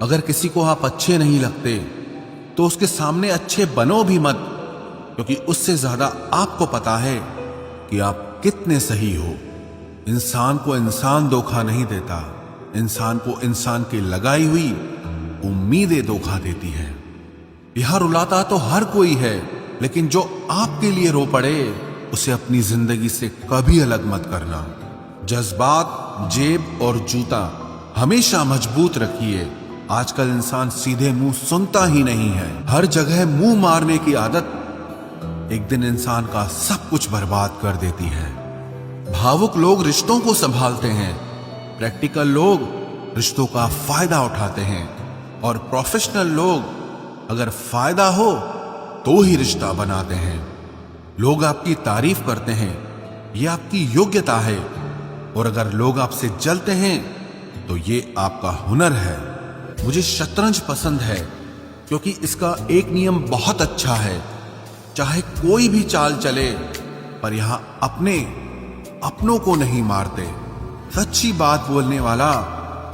अगर किसी को आप अच्छे नहीं लगते तो उसके सामने अच्छे बनो भी मत, क्योंकि उससे ज्यादा आपको पता है कि आप कितने सही हो। इंसान को इंसान धोखा नहीं देता, इंसान को इंसान की लगाई हुई उम्मीदें धोखा देती है। यह रुलाता तो हर कोई है, लेकिन जो आपके लिए रो पड़े उसे अपनी जिंदगी से कभी अलग मत करना। जज्बात, जेब और जूता हमेशा मजबूत रखिए। आजकल इंसान सीधे मुंह सुनता ही नहीं है, हर जगह मुंह मारने की आदत एक दिन इंसान का सब कुछ बर्बाद कर देती है। भावुक लोग रिश्तों को संभालते हैं, प्रैक्टिकल लोग रिश्तों का फायदा उठाते हैं, और प्रोफेशनल लोग अगर फायदा हो तो ही रिश्ता बनाते हैं। लोग आपकी तारीफ करते हैं, यह आपकी योग्यता है, और अगर लोग आपसे जलते हैं तो ये आपका हुनर है। मुझे शतरंज पसंद है क्योंकि इसका एक नियम बहुत अच्छा है, चाहे कोई भी चाल चले पर यहां अपनों को नहीं मारते। सच्ची बात बोलने वाला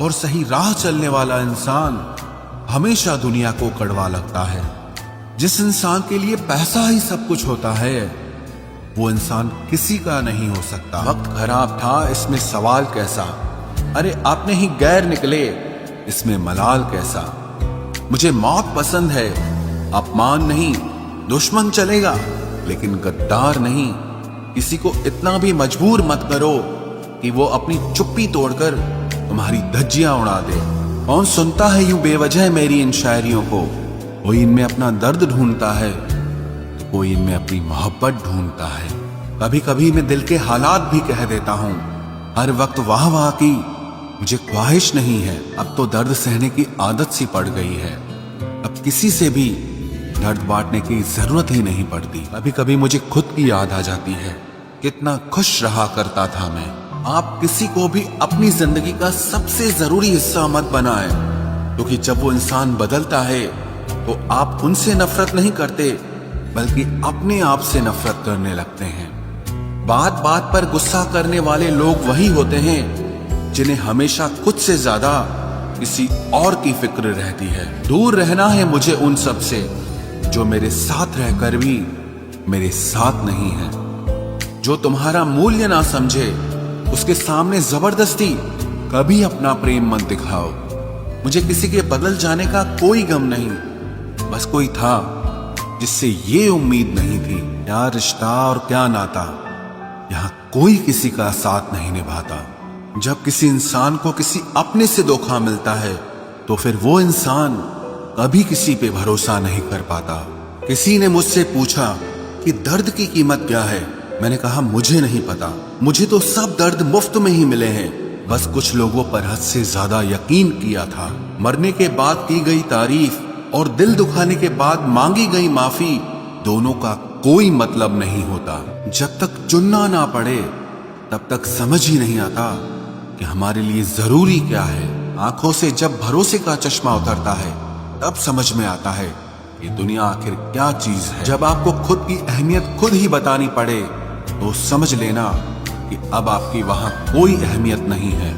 और सही राह चलने वाला इंसान हमेशा दुनिया को कड़वा लगता है। जिस इंसान के लिए पैसा ही सब कुछ होता है वो इंसान किसी का नहीं हो सकता। वक्त खराब था, इसमें सवाल कैसा, अरे आपने ही गैर निकले, इसमें मलाल कैसा। मुझे मौत पसंद है, अपमान नहीं, दुश्मन चलेगा लेकिन गद्दार नहीं। किसी को इतना भी मजबूर मत करो कि वो अपनी चुप्पी तोड़कर तुम्हारी धज्जियां उड़ा दे। कौन सुनता है यूं बेवजह मेरी इन शायरियों को? कोई इनमें अपना दर्द ढूंढता है तो कोई इनमें अपनी मोहब्बत ढूंढता है। कभी कभी मैं दिल के हालात भी कह देता हूं। हर वक्त वाह वाह की मुझे ख्वाहिश नहीं है, अब तो दर्द सहने की आदत सी पड़ गई है। अब किसी से भी दर्द बांटने की जरूरत ही नहीं पड़ती। कभी कभी मुझे खुद की याद आ जाती है, कितना खुश रहा करता था मैं। आप किसी को भी अपनी जिंदगी का सबसे जरूरी हिस्सा मत बनाएं, क्योंकि जब वो इंसान बदलता है तो आप उनसे नफरत नहीं करते बल्कि अपने आप से नफरत करने लगते हैं। बात बात पर गुस्सा करने वाले लोग वही होते हैं जिन्हें हमेशा खुद से ज्यादा किसी और की फिक्र रहती है। दूर रहना है मुझे उन सब से जो मेरे साथ रहकर भी मेरे साथ नहीं है। जो तुम्हारा मूल्य ना समझे उसके सामने जबरदस्ती कभी अपना प्रेम मत दिखाओ। मुझे किसी के बदल जाने का कोई गम नहीं, बस कोई था जिससे ये उम्मीद नहीं थी। क्या रिश्ता और क्या नाता, यहाँ कोई किसी का साथ नहीं निभाता। जब किसी इंसान को किसी अपने से धोखा मिलता है तो फिर वो इंसान कभी किसी पे भरोसा नहीं कर पाता। किसी ने मुझसे पूछा कि दर्द की कीमत क्या है, मैंने कहा मुझे नहीं पता, मुझे तो सब दर्द मुफ्त में ही मिले हैं। बस कुछ लोगों पर हद से ज्यादा यकीन किया था। मरने के बाद की गई तारीफ और दिल दुखाने के बाद मांगी गई माफी, दोनों का कोई मतलब नहीं होता। जब तक चुनना ना पड़े तब तक समझ ही नहीं आता कि हमारे लिए जरूरी क्या है। आंखों से जब भरोसे का चश्मा उतरता है तब समझ में आता है ये दुनिया आखिर क्या चीज है। जब आपको खुद की अहमियत खुद ही बतानी पड़े तो समझ लेना कि अब आपकी वहां कोई अहमियत नहीं है।